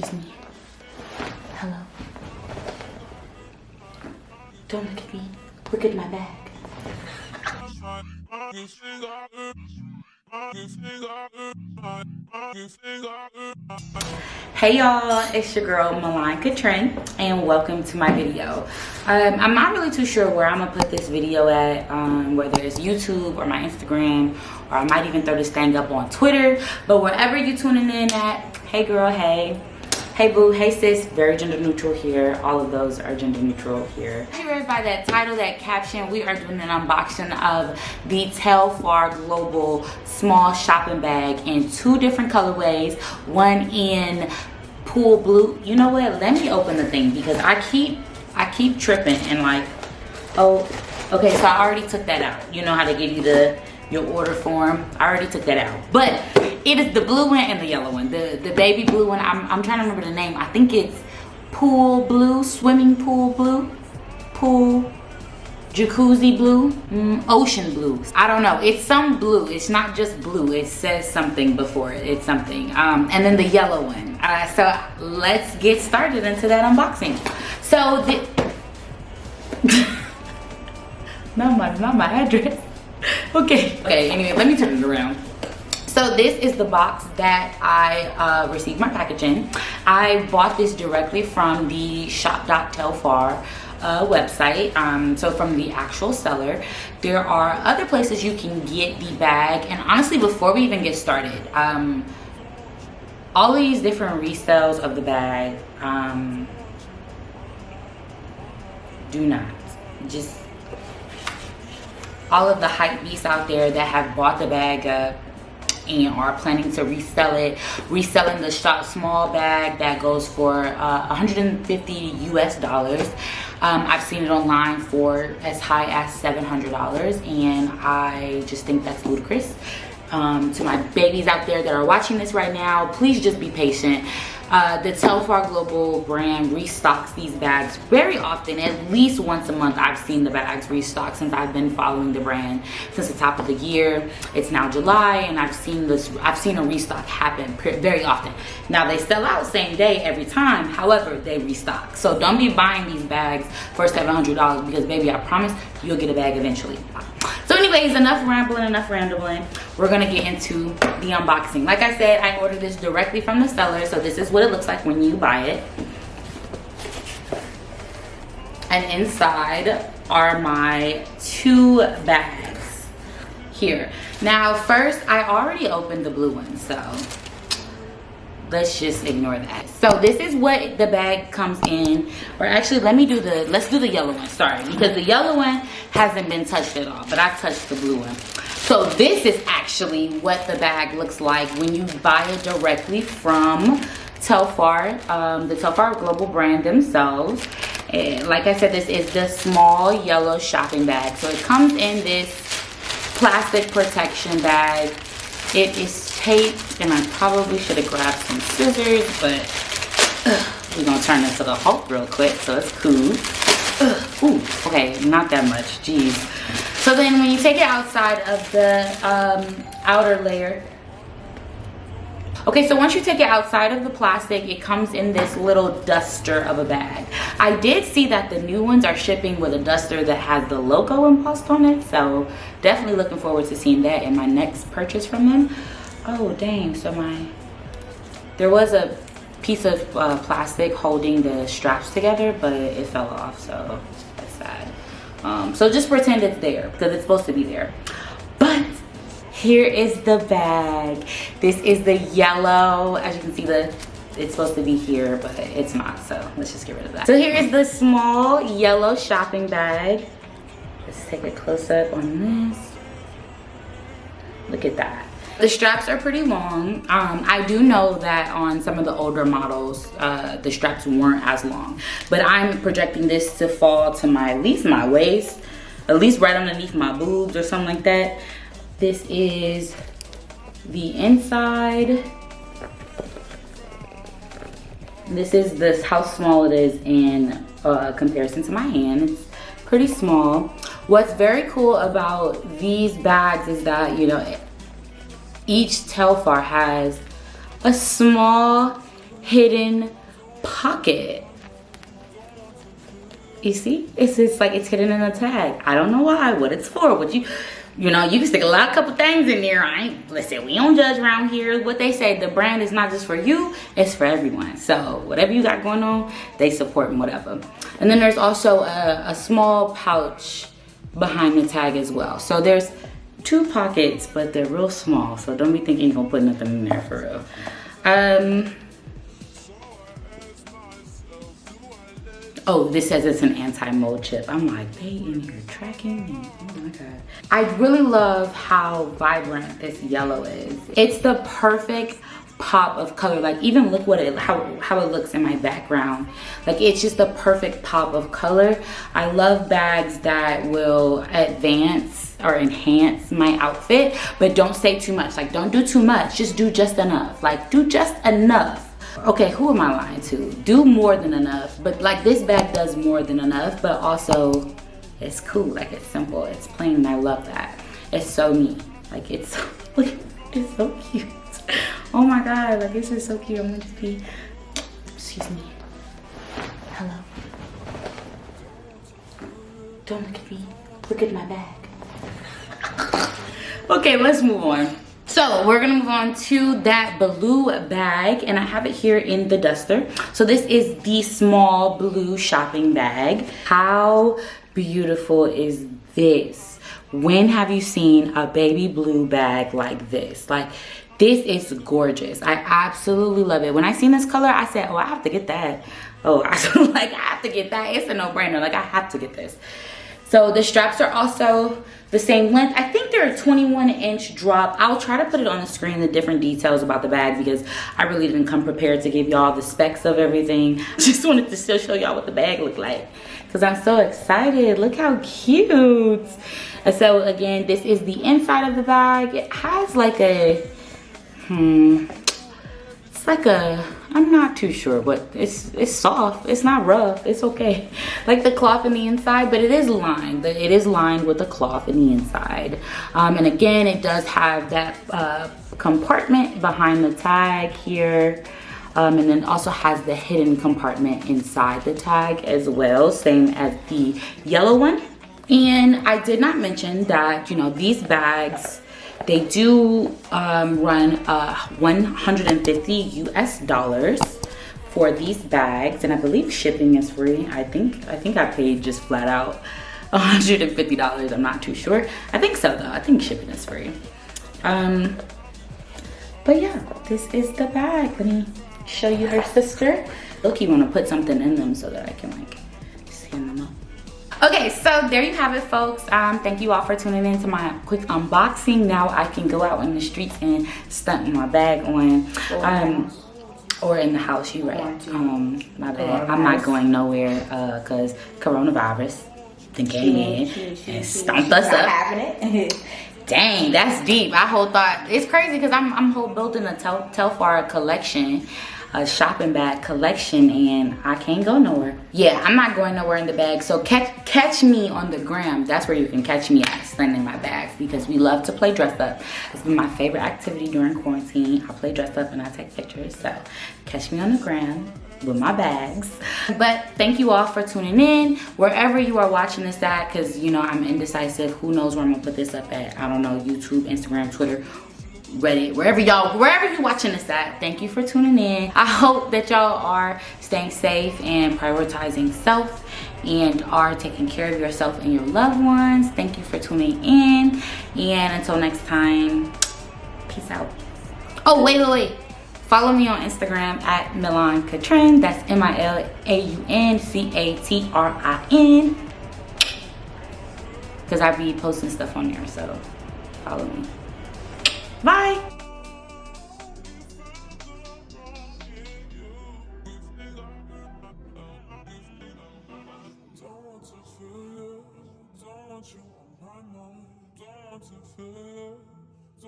Excuse me. Hello. Don't look at me. Look at my bag. Hey y'all, it's your girl Maline Katrin and welcome to my video. I'm not really too sure where I'm gonna put this video at, whether it's YouTube or my Instagram, or I might even throw this thing up on Twitter. But wherever you tuning in at, hey girl, hey boo, hey sis, very gender neutral here. All of those are gender neutral here. As you read by that title, that caption, we are doing an unboxing of the Telfar Global small shopping bag in two different colorways. One in pool blue. You know what? Let me open the thing because I keep tripping and like, oh, okay, so I already took that out. You know how to give you your order form. I already took that out. But it is the blue one and the yellow one. The baby blue one, I'm trying to remember the name. I think it's pool blue, swimming pool blue, pool jacuzzi blue, ocean blue. I don't know. It's some blue. It's not just blue. It says something before it. It's something. And then the yellow one. So let's get started into that unboxing. So not my address. Okay, anyway, let me turn it around. So this is the box that I received my package in. I bought this directly from the shop.telfar website, so from the actual seller. There are other places you can get the bag, and honestly, before we even get started, all of these different resales of the bag, do not just, all of the hype beasts out there that have bought the bag up and are planning to resell it, reselling the small bag that goes for $150 US. I've seen it online for as high as $700, and I just think that's ludicrous. To my babies out there that are watching this right now, please just be patient. The Telfar Global brand restocks these bags very often. At least once a month I've seen the bags restocked since I've been following the brand since the top of the year. It's now July, and I've seen a restock happen very often. Now they sell out same day every time, however they restock. So don't be buying these bags for $700 because baby, I promise you'll get a bag eventually. So anyways, enough rambling. We're gonna get into the unboxing. Like I said, I ordered this directly from the seller, so this is what it looks like when you buy it. And inside are my two bags here. Now first, I already opened the blue one, so let's just ignore that. So this is what the bag comes in, or actually let's do the yellow one, sorry, because the yellow one hasn't been touched at all, but I touched the blue one. So this is actually what the bag looks like when you buy it directly from Telfar, the Telfar Global brand themselves. And like I said, this is the small yellow shopping bag. So it comes in this plastic protection bag. It is taped, and I probably should have grabbed some scissors, but we're gonna turn into the Hulk real quick, so it's cool. Ooh, okay, not that much, jeez. So then when you take it outside of the outer layer, okay, so once you take it outside of the plastic, it comes in this little duster of a bag. I did see that the new ones are shipping with a duster that has the logo embossed on it, so definitely looking forward to seeing that in my next purchase from them. Oh dang, so there was a piece of plastic holding the straps together, but it fell off, so that's sad. So just pretend it's there because it's supposed to be there. But here is the bag. This is the yellow. As you can see, it's supposed to be here, but it's not, so let's just get rid of that. So here is the small yellow shopping bag. Let's take a close-up on this. Look at that. The straps are pretty long. I do know that on some of the older models, the straps weren't as long, but I'm projecting this to fall to at least my waist, at least right underneath my boobs or something like that. This is the inside. This is how small it is in comparison to my hand. It's pretty small. What's very cool about these bags is that, each Telfar has a small hidden pocket. You see, it's just like it's hidden in a tag. I don't know why, what it's for. What you know, you can stick a couple things in there. Listen, we don't judge around here. What they say, the brand is not just for you, it's for everyone. So whatever you got going on, they support and whatever. And then there's also a small pouch behind the tag as well. So there's 2 pockets, but they're real small. So don't be thinking you're gonna put nothing in there for real. Oh, this says it's an anti-mold chip. I'm like, they in here tracking me. Oh my God. I really love how vibrant this yellow is. It's the perfect pop of color. Like, even look how it looks in my background. Like, it's just the perfect pop of color. I love bags that will advance or enhance my outfit, but don't say too much. Like, don't do too much. Just do just enough. Like, do just enough. Okay, who am I lying to? Do more than enough. But like, this bag does more than enough, but also it's cool. Like, it's simple, it's plain, and I love that. It's so neat. Like, it's so cute. Oh my God, like, it's just so cute. I'm gonna just be, excuse me. Hello. Don't look at me. Look at my bag. Okay, let's move on. So we're gonna move on to that blue bag, and I have it here in the duster. So this is the small blue shopping bag. How beautiful is this? When have you seen a baby blue bag like this? Like, this is gorgeous. I absolutely love it. When I seen this color, I said, oh, I have to get that. Oh, I have to get that. It's a no-brainer. Like, I have to get this. So the straps are also the same length. I think they're a 21-inch drop. I'll try to put it on the screen, the different details about the bag, because I really didn't come prepared to give y'all the specs of everything. Just wanted to still show y'all what the bag looked like, because I'm so excited. Look how cute. And so again, this is the inside of the bag. It has like a, it's like a, I'm not too sure, but it's soft. It's not rough. It's okay. Like the cloth in the inside, but it is lined. It is lined with the cloth in the inside. And again, it does have that compartment behind the tag here. And then also has the hidden compartment inside the tag as well, same as the yellow one. And I did not mention that, you know, these bags, they do run $150 US for these bags, and I believe shipping is free. I think I paid just flat out $150. I'm not too sure. I think so though. I think shipping is free. But yeah, this is the bag. Let me show you her sister. Look, you want to put something in them so that I can like stand them up. Okay, so there you have it, folks. Thank you all for tuning in to my quick unboxing. Now I can go out in the streets and stunt my bag on. Or in the house, you right. My bad. I'm not going nowhere because coronavirus then came in and stomped us up. Dang, that's deep. I whole thought it's crazy because I'm whole building a Telfar collection, a shopping bag collection, and I can't go nowhere. Yeah, I'm not going nowhere in the bag. So catch me on the gram. That's where you can catch me at, stunting my bags, because we love to play dress up. It's been my favorite activity during quarantine. I play dress up and I take pictures. So catch me on the gram with my bags. But thank you all for tuning in wherever you are watching this at, because you know I'm indecisive. Who knows where I'm gonna put this up at? I don't know. YouTube, Instagram, Twitter, Reddit, wherever you're watching this at. Thank you for tuning in. I hope that y'all are staying safe and prioritizing self and are taking care of yourself and your loved ones. Thank you for tuning in, and until next time, peace out. Oh, wait. Follow me on Instagram at Milan Catrin. That's MILAUNCATRIN. Because I be posting stuff on there, so follow me. Bye. Don't you on my mind, don't you feel it?